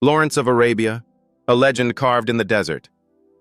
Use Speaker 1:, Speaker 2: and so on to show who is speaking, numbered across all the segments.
Speaker 1: Lawrence of Arabia, a legend carved in the desert,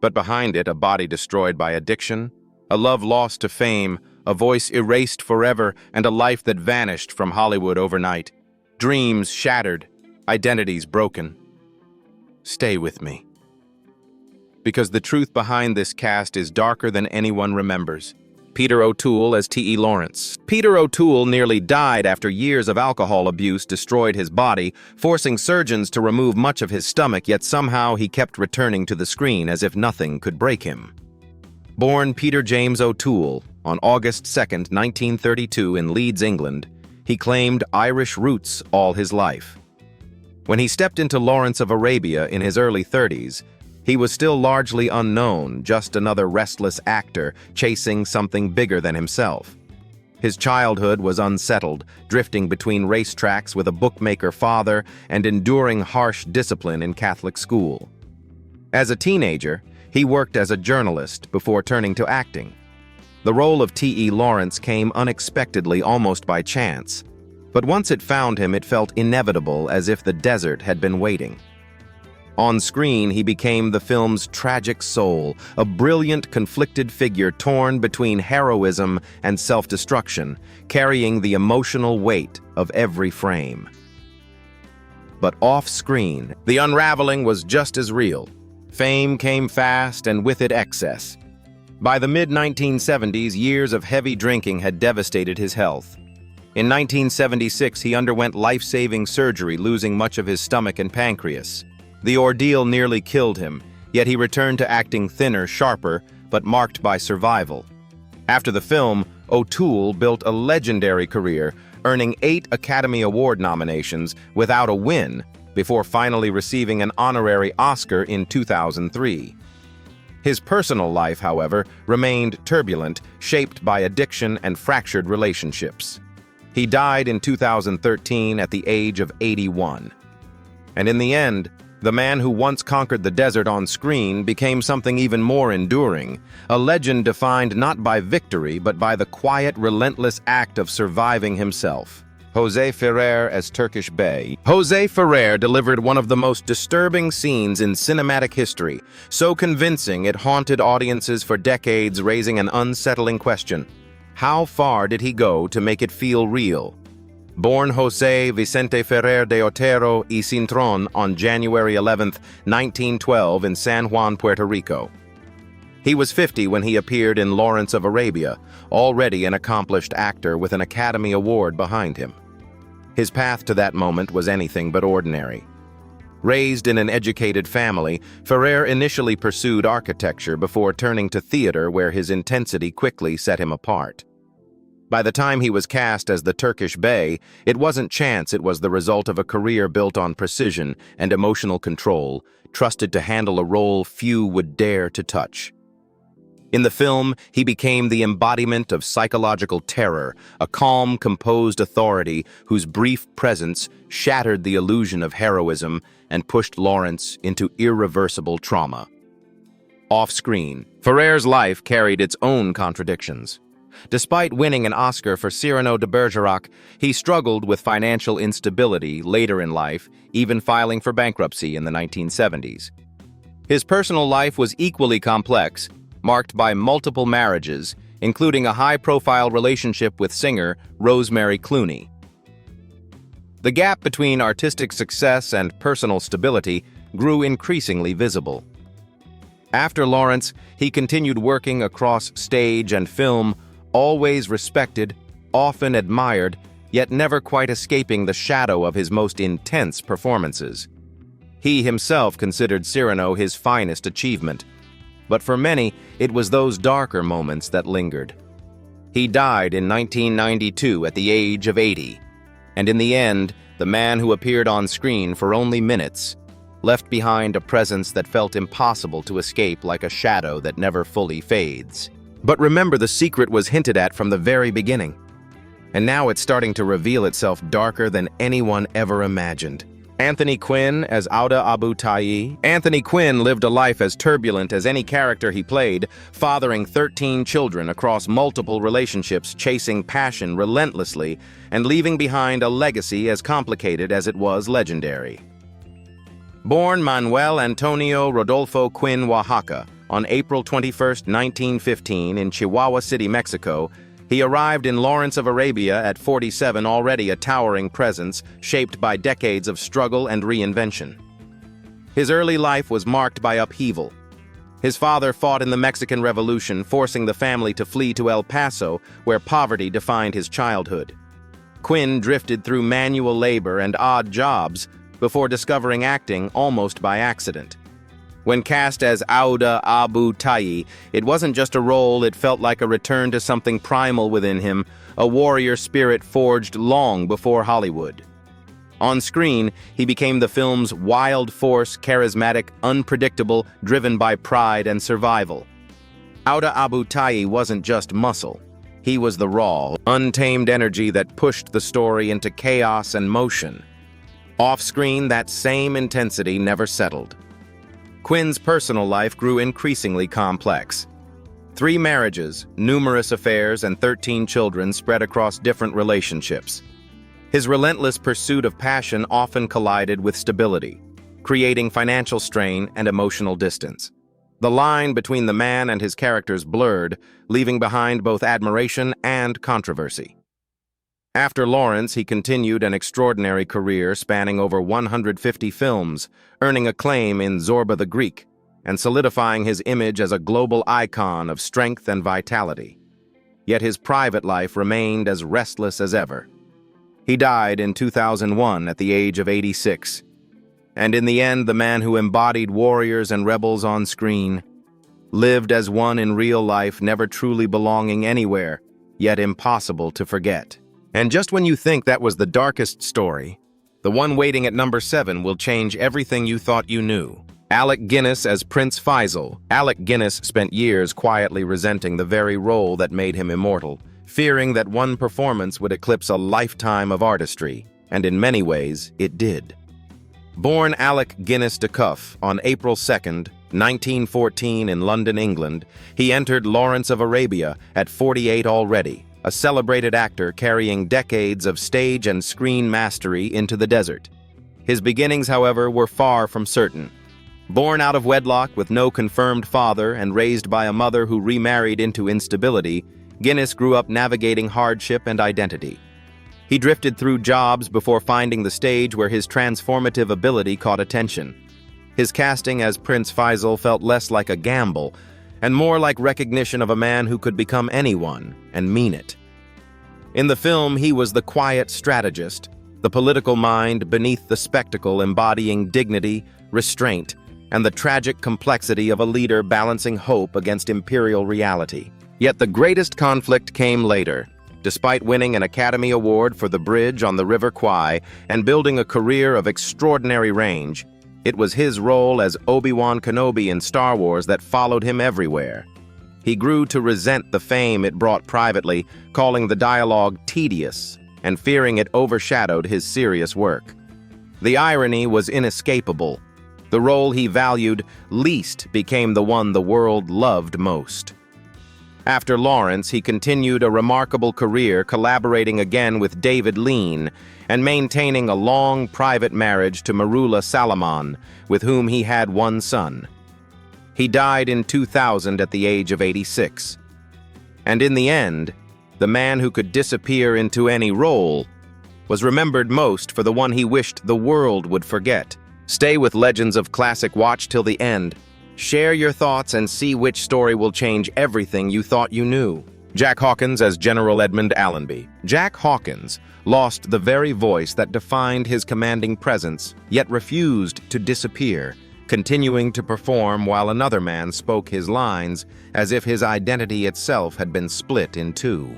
Speaker 1: but behind it a body destroyed by addiction, a love lost to fame, a voice erased forever, and a life that vanished from Hollywood overnight. Dreams shattered, identities broken. Stay with me. Because the truth behind this cast is darker than anyone remembers. Peter O'Toole as T.E. Lawrence. Peter O'Toole nearly died after years of alcohol abuse destroyed his body, forcing surgeons to remove much of his stomach, yet somehow he kept returning to the screen as if nothing could break him. Born Peter James O'Toole on August 2, 1932 in Leeds, England, he claimed Irish roots all his life. When he stepped into Lawrence of Arabia in his early 30s, he was still largely unknown, just another restless actor chasing something bigger than himself. His childhood was unsettled, drifting between racetracks with a bookmaker father and enduring harsh discipline in Catholic school. As a teenager, he worked as a journalist before turning to acting. The role of T.E. Lawrence came unexpectedly, almost by chance, but once it found him, it felt inevitable, as if the desert had been waiting. On screen, he became the film's tragic soul, a brilliant, conflicted figure torn between heroism and self-destruction, carrying the emotional weight of every frame. But off-screen, the unraveling was just as real. Fame came fast, and with it excess. By the mid-1970s, years of heavy drinking had devastated his health. In 1976, he underwent life-saving surgery, losing much of his stomach and pancreas. The ordeal nearly killed him, yet he returned to acting thinner, sharper, but marked by survival. After the film, O'Toole built a legendary career, earning 8 Academy Award nominations without a win, before finally receiving an honorary Oscar in 2003. His personal life, however, remained turbulent, shaped by addiction and fractured relationships. He died in 2013 at the age of 81. And in the end, the man who once conquered the desert on screen became something even more enduring, a legend defined not by victory but by the quiet, relentless act of surviving himself. José Ferrer as Turkish Bey. José Ferrer delivered one of the most disturbing scenes in cinematic history, so convincing it haunted audiences for decades, raising an unsettling question. How far did he go to make it feel real? Born José Vicente Ferrer de Otero y Cintrón on January 11, 1912 in San Juan, Puerto Rico. He was 50 when he appeared in Lawrence of Arabia, already an accomplished actor with an Academy Award behind him. His path to that moment was anything but ordinary. Raised in an educated family, Ferrer initially pursued architecture before turning to theater, where his intensity quickly set him apart. By the time he was cast as the Turkish Bey, it wasn't chance, it was the result of a career built on precision and emotional control, trusted to handle a role few would dare to touch. In the film, he became the embodiment of psychological terror, a calm, composed authority whose brief presence shattered the illusion of heroism and pushed Lawrence into irreversible trauma. Off-screen, Ferrer's life carried its own contradictions. Despite winning an Oscar for Cyrano de Bergerac, he struggled with financial instability later in life, even filing for bankruptcy in the 1970s. His personal life was equally complex, marked by multiple marriages, including a high-profile relationship with singer Rosemary Clooney. The gap between artistic success and personal stability grew increasingly visible. After Lawrence, he continued working across stage and film, always respected, often admired, yet never quite escaping the shadow of his most intense performances. He himself considered Cyrano his finest achievement, but for many, it was those darker moments that lingered. He died in 1992 at the age of 80, and in the end, the man who appeared on screen for only minutes left behind a presence that felt impossible to escape, like a shadow that never fully fades. But remember, the secret was hinted at from the very beginning, and now it's starting to reveal itself darker than anyone ever imagined. Anthony Quinn as Auda Abu Tayi. Anthony Quinn lived a life as turbulent as any character he played, fathering 13 children across multiple relationships, chasing passion relentlessly, and leaving behind a legacy as complicated as it was legendary. Born Manuel Antonio Rodolfo Quinn Oaxaca on April 21, 1915 in Chihuahua City, Mexico, he arrived in Lawrence of Arabia at 47, already a towering presence shaped by decades of struggle and reinvention. His early life was marked by upheaval. His father fought in the Mexican Revolution, forcing the family to flee to El Paso, where poverty defined his childhood. Quinn drifted through manual labor and odd jobs before discovering acting almost by accident. When cast as Auda Abu Tayi, it wasn't just a role, it felt like a return to something primal within him, a warrior spirit forged long before Hollywood. On screen, he became the film's wild force, charismatic, unpredictable, driven by pride and survival. Auda Abu Tayi wasn't just muscle. He was the raw, untamed energy that pushed the story into chaos and motion. Off-screen, that same intensity never settled. Quinn's personal life grew increasingly complex. 3 marriages, numerous affairs, and 13 children spread across different relationships. His relentless pursuit of passion often collided with stability, creating financial strain and emotional distance. The line between the man and his characters blurred, leaving behind both admiration and controversy. After Lawrence, he continued an extraordinary career spanning over 150 films, earning acclaim in Zorba the Greek, and solidifying his image as a global icon of strength and vitality. Yet his private life remained as restless as ever. He died in 2001 at the age of 86. And in the end, the man who embodied warriors and rebels on screen lived as one in real life, never truly belonging anywhere, yet impossible to forget. And just when you think that was the darkest story, the one waiting at number 7 will change everything you thought you knew. Alec Guinness as Prince Faisal. Alec Guinness spent years quietly resenting the very role that made him immortal, fearing that one performance would eclipse a lifetime of artistry, and in many ways, it did. Born Alec Guinness de Cuff on April 2, 1914 in London, England, he entered Lawrence of Arabia at 48 already, a celebrated actor carrying decades of stage and screen mastery into the desert. His beginnings, however, were far from certain. Born out of wedlock with no confirmed father and raised by a mother who remarried into instability, Guinness grew up navigating hardship and identity. He drifted through jobs before finding the stage where his transformative ability caught attention. His casting as Prince Faisal felt less like a gamble and more like recognition of a man who could become anyone and mean it. In the film, he was the quiet strategist, the political mind beneath the spectacle, embodying dignity, restraint, and the tragic complexity of a leader balancing hope against imperial reality. Yet the greatest conflict came later. Despite winning an Academy Award for The Bridge on the River Kwai and building a career of extraordinary range, it was his role as Obi-Wan Kenobi in Star Wars that followed him everywhere. He grew to resent the fame it brought privately, calling the dialogue tedious and fearing it overshadowed his serious work. The irony was inescapable. The role he valued least became the one the world loved most. After Lawrence, he continued a remarkable career collaborating again with David Lean and maintaining a long private marriage to Marula Salomon, with whom he had one son. He died in 2000 at the age of 86. And in the end, the man who could disappear into any role was remembered most for the one he wished the world would forget. Stay with Legends of Classic Watch till the end. Share your thoughts and see which story will change everything you thought you knew. Jack Hawkins as General Edmund Allenby. Jack Hawkins lost the very voice that defined his commanding presence, yet refused to disappear, continuing to perform while another man spoke his lines as if his identity itself had been split in two.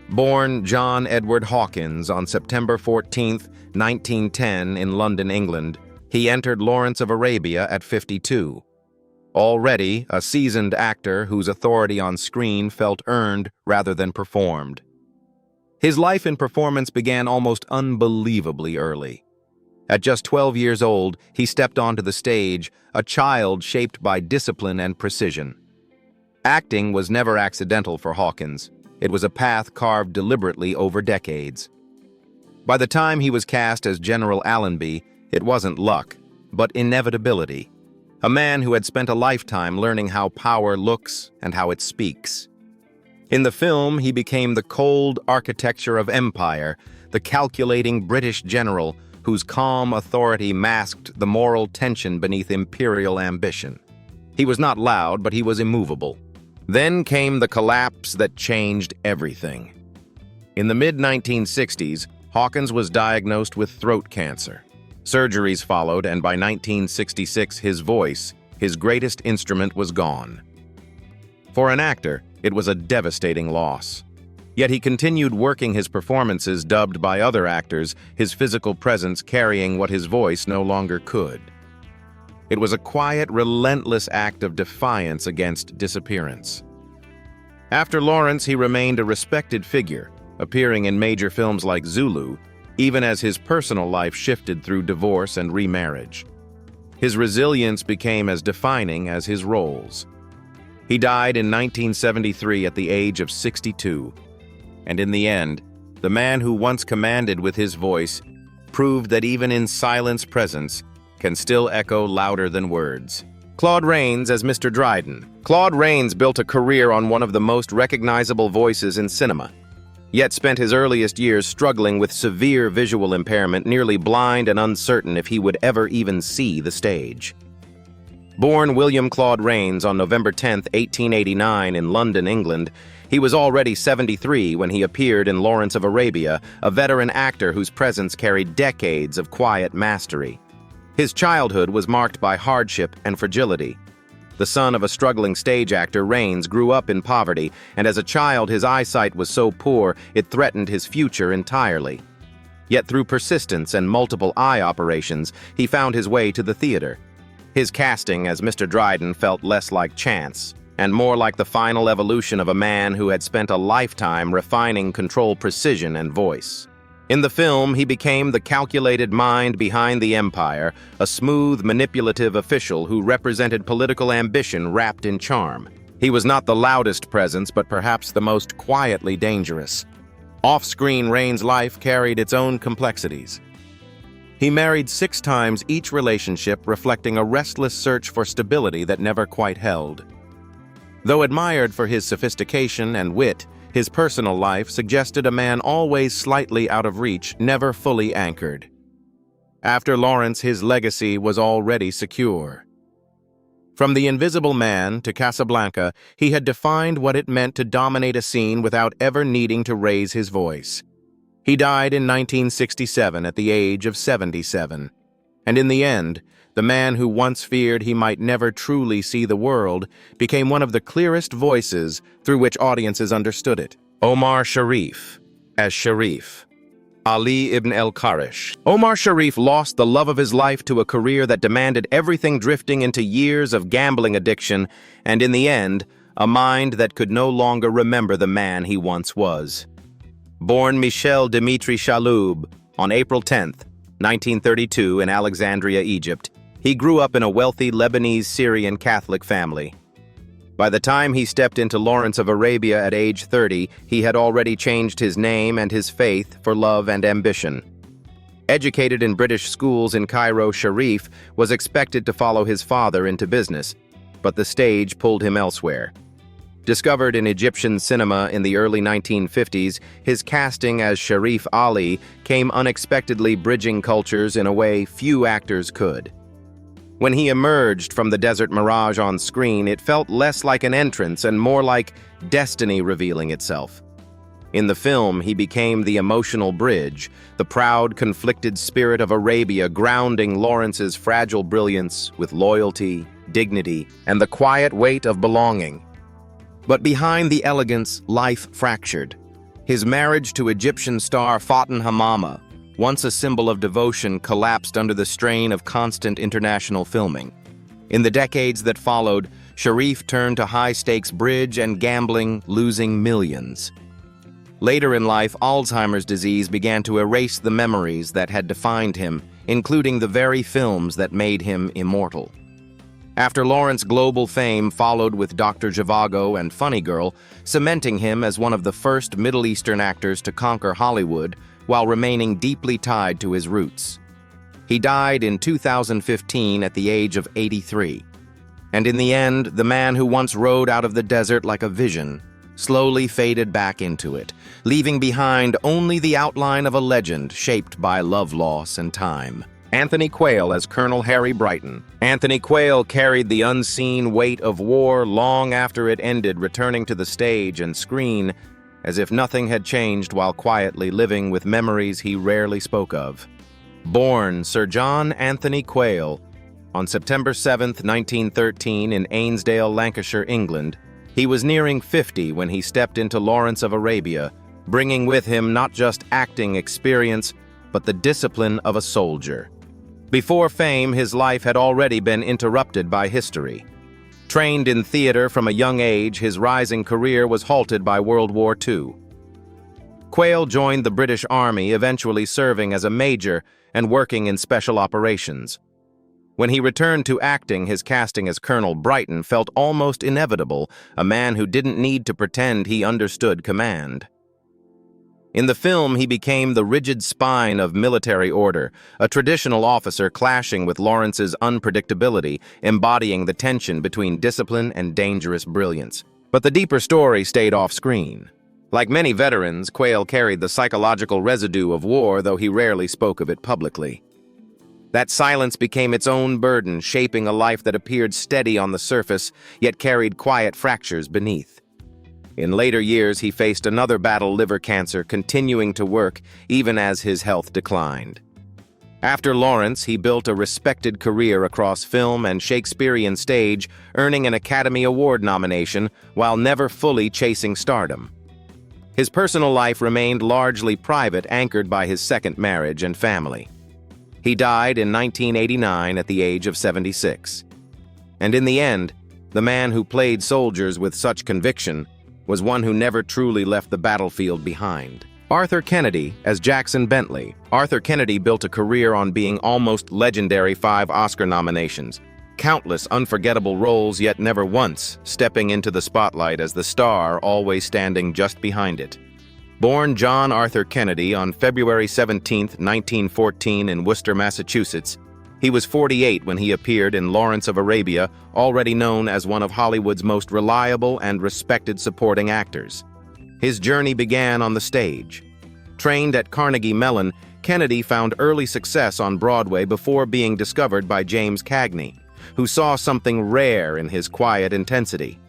Speaker 1: Born John Edward Hawkins on September 14, 1910 in London, England, he entered Lawrence of Arabia at 52. Already a seasoned actor whose authority on screen felt earned rather than performed. His life in performance began almost unbelievably early. At just 12 years old, he stepped onto the stage, a child shaped by discipline and precision. Acting was never accidental for Hawkins. It was a path carved deliberately over decades. By the time he was cast as General Allenby, it wasn't luck. but inevitability. A man who had spent a lifetime learning how power looks and how it speaks. In the film, he became the cold architecture of empire, the calculating British general whose calm authority masked the moral tension beneath imperial ambition. He was not loud, but he was immovable. Then came the collapse that changed everything. In the mid-1960s, Hawkins was diagnosed with throat cancer. Surgeries followed, and by 1966, his voice, his greatest instrument, was gone. For an actor, it was a devastating loss. Yet he continued working his performances, dubbed by other actors, his physical presence carrying what his voice no longer could. It was a quiet, relentless act of defiance against disappearance. After Lawrence, he remained a respected figure, appearing in major films like Zulu, even as his personal life shifted through divorce and remarriage. His resilience became as defining as his roles. He died in 1973 at the age of 62. And in the end, the man who once commanded with his voice proved that even in silence, presence can still echo louder than words. Claude Rains as Mr. Dryden. Claude Rains built a career on one of the most recognizable voices in cinema, yet spent his earliest years struggling with severe visual impairment, nearly blind and uncertain if he would ever even see the stage. Born William Claude Rains on November 10, 1889 in London, England, he was already 73 when he appeared in Lawrence of Arabia, a veteran actor whose presence carried decades of quiet mastery. His childhood was marked by hardship and fragility. The son of a struggling stage actor, Rains grew up in poverty, and as a child his eyesight was so poor it threatened his future entirely. Yet through persistence and multiple eye operations, he found his way to the theater. His casting as Mr. Dryden felt less like chance, and more like the final evolution of a man who had spent a lifetime refining control, precision, and voice. In the film, he became the calculated mind behind the empire, a smooth, manipulative official who represented political ambition wrapped in charm. He was not the loudest presence, but perhaps the most quietly dangerous. Off-screen, Rains' life carried its own complexities. He married 6 times, each relationship reflecting a restless search for stability that never quite held. Though admired for his sophistication and wit, his personal life suggested a man always slightly out of reach, never fully anchored. After Lawrence, his legacy was already secure. From The Invisible Man to Casablanca, he had defined what it meant to dominate a scene without ever needing to raise his voice. He died in 1967 at the age of 77. And in the end, the man who once feared he might never truly see the world became one of the clearest voices through which audiences understood it. Omar Sharif as Sharif. Ali ibn el-Karish. Omar Sharif lost the love of his life to a career that demanded everything, drifting into years of gambling addiction, and in the end, a mind that could no longer remember the man he once was. Born Michel Dimitri Chaloub on April 10, 1932 in Alexandria, Egypt, he grew up in a wealthy Lebanese Syrian Catholic family. By the time he stepped into Lawrence of Arabia at age 30, he had already changed his name and his faith for love and ambition. Educated in British schools in Cairo, Sharif was expected to follow his father into business, but the stage pulled him elsewhere. Discovered in Egyptian cinema in the early 1950s, his casting as Sharif Ali came unexpectedly, bridging cultures in a way few actors could. When he emerged from the desert mirage on screen, it felt less like an entrance and more like destiny revealing itself. In the film, he became the emotional bridge, the proud, conflicted spirit of Arabia, grounding Lawrence's fragile brilliance with loyalty, dignity, and the quiet weight of belonging. But behind the elegance, life fractured. His marriage to Egyptian star Faten Hamama, once a symbol of devotion, collapsed under the strain of constant international filming. In the decades that followed, Sharif turned to high-stakes bridge and gambling, losing millions. Later in life, Alzheimer's disease began to erase the memories that had defined him, including the very films that made him immortal. After Lawrence, global fame followed with Dr. Zhivago and Funny Girl, cementing him as one of the first Middle Eastern actors to conquer Hollywood while remaining deeply tied to his roots. He died in 2015 at the age of 83. And in the end, the man who once rode out of the desert like a vision slowly faded back into it, leaving behind only the outline of a legend shaped by love loss and time. Anthony Quayle as Colonel Harry Brighton. Anthony Quayle carried the unseen weight of war long after it ended, returning to the stage and screen as if nothing had changed while quietly living with memories he rarely spoke of. Born Sir John Anthony Quayle on September 7, 1913 in Ainsdale, Lancashire, England, he was nearing 50 when he stepped into Lawrence of Arabia, bringing with him not just acting experience, but the discipline of a soldier. Before fame, his life had already been interrupted by history. Trained in theater from a young age, his rising career was halted by World War II. Quayle joined the British Army, eventually serving as a major and working in special operations. When he returned to acting, his casting as Colonel Brighton felt almost inevitable, a man who didn't need to pretend he understood command. In the film, he became the rigid spine of military order, a traditional officer clashing with Lawrence's unpredictability, embodying the tension between discipline and dangerous brilliance. But the deeper story stayed off-screen. Like many veterans, Quayle carried the psychological residue of war, though he rarely spoke of it publicly. That silence became its own burden, shaping a life that appeared steady on the surface, yet carried quiet fractures beneath. In later years, he faced another battle, liver cancer, continuing to work even as his health declined. After Lawrence, he built a respected career across film and Shakespearean stage, earning an Academy Award nomination while never fully chasing stardom. His personal life remained largely private, anchored by his second marriage and family. He died in 1989 at the age of 76. And in the end, the man who played soldiers with such conviction was one who never truly left the battlefield behind. Arthur Kennedy as Jackson Bentley. Arthur Kennedy built a career on being almost legendary, 5 Oscar nominations, countless unforgettable roles, yet never once stepping into the spotlight as the star, always standing just behind it. Born John Arthur Kennedy on February 17, 1914 in Worcester, Massachusetts, he was 48 when he appeared in Lawrence of Arabia, already known as one of Hollywood's most reliable and respected supporting actors. His journey began on the stage. Trained at Carnegie Mellon, Kennedy found early success on Broadway before being discovered by James Cagney, who saw something rare in his quiet intensity.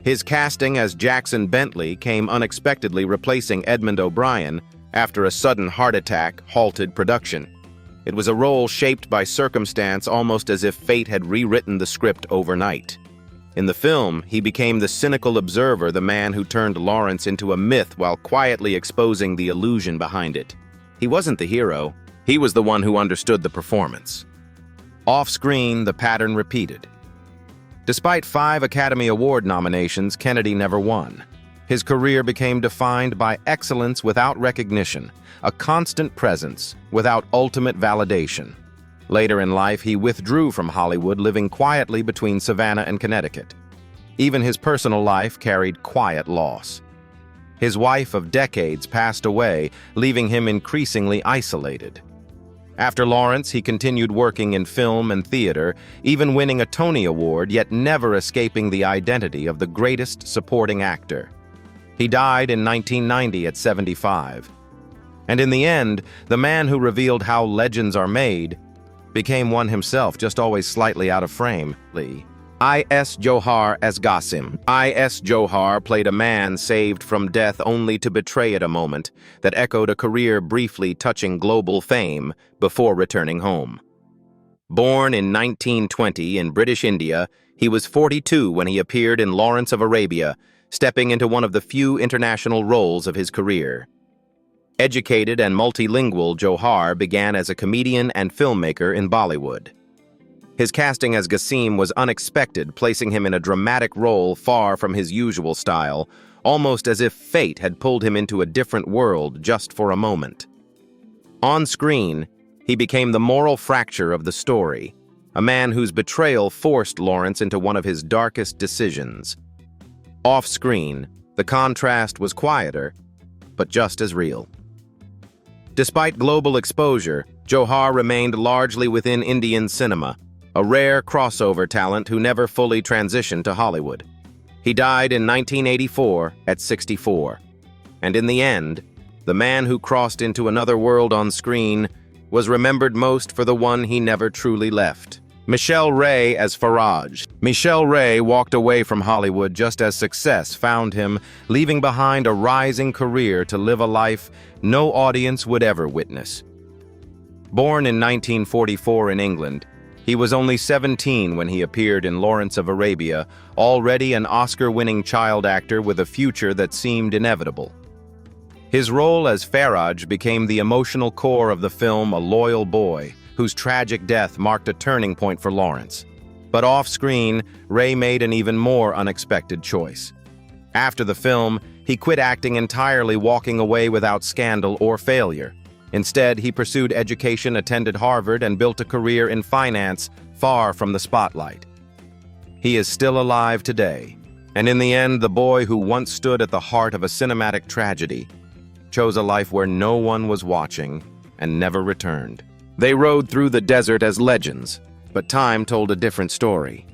Speaker 1: His casting as Jackson Bentley came unexpectedly, replacing Edmund O'Brien after a sudden heart attack halted production. It was a role shaped by circumstance, almost as if fate had rewritten the script overnight. In the film, he became the cynical observer, the man who turned Lawrence into a myth while quietly exposing the illusion behind it. He wasn't the hero, he was the one who understood the performance. Off-screen, the pattern repeated. Despite 5 Academy Award nominations, Kennedy never won. His career became defined by excellence without recognition, a constant presence without ultimate validation. Later in life, he withdrew from Hollywood, living quietly between Savannah and Connecticut. Even his personal life carried quiet loss. His wife of decades passed away, leaving him increasingly isolated. After Lawrence, he continued working in film and theater, even winning a Tony Award, yet never escaping the identity of the greatest supporting actor. He died in 1990 at 75. And in the end, the man who revealed how legends are made became one himself, just always slightly out of frame. I.S. Johar as Qasim. I.S. Johar played a man saved from death only to betray it, a moment that echoed a career briefly touching global fame before returning home. Born in 1920 in British India, he was 42 when he appeared in Lawrence of Arabia, stepping into one of the few international roles of his career. Educated and multilingual, Johar began as a comedian and filmmaker in Bollywood. His casting as Qasim was unexpected, placing him in a dramatic role far from his usual style, almost as if fate had pulled him into a different world just for a moment. On screen, he became the moral fracture of the story, a man whose betrayal forced Lawrence into one of his darkest decisions. Off-screen, the contrast was quieter, but just as real. Despite global exposure, Johar remained largely within Indian cinema, a rare crossover talent who never fully transitioned to Hollywood. He died in 1984 at 64. And in the end, the man who crossed into another world on screen was remembered most for the one he never truly left. Michelle Ray as Faraj. Michelle Ray walked away from Hollywood just as success found him, leaving behind a rising career to live a life no audience would ever witness. Born in 1944 in England, he was only 17 when he appeared in Lawrence of Arabia, already an Oscar-winning child actor with a future that seemed inevitable. His role as Faraj became the emotional core of the film A Loyal Boy, whose tragic death marked a turning point for Lawrence. But off-screen, Ray made an even more unexpected choice. After the film, he quit acting entirely, walking away without scandal or failure. Instead, he pursued education, attended Harvard, and built a career in finance far from the spotlight. He is still alive today, and in the end, the boy who once stood at the heart of a cinematic tragedy chose a life where no one was watching and never returned. They rode through the desert as legends, but time told a different story.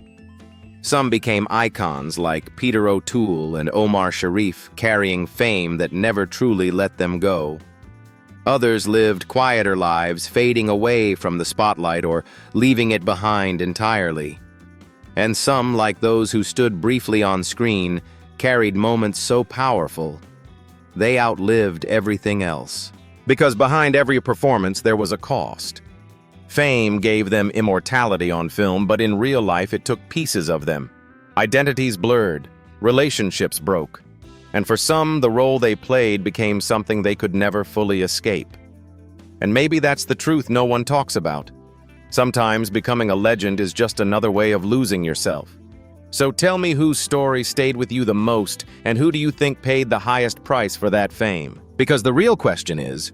Speaker 1: Some became icons like Peter O'Toole and Omar Sharif, carrying fame that never truly let them go. Others lived quieter lives, fading away from the spotlight or leaving it behind entirely. And some, like those who stood briefly on screen, carried moments so powerful, they outlived everything else. Because behind every performance there was a cost. Fame gave them immortality on film, but in real life it took pieces of them. Identities blurred, relationships broke, and for some, the role they played became something they could never fully escape. And maybe that's the truth no one talks about. Sometimes becoming a legend is just another way of losing yourself. So tell me whose story stayed with you the most, and who do you think paid the highest price for that fame? Because the real question is,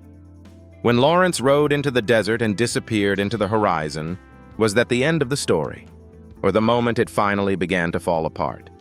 Speaker 1: when Lawrence rode into the desert and disappeared into the horizon, was that the end of the story, or the moment it finally began to fall apart?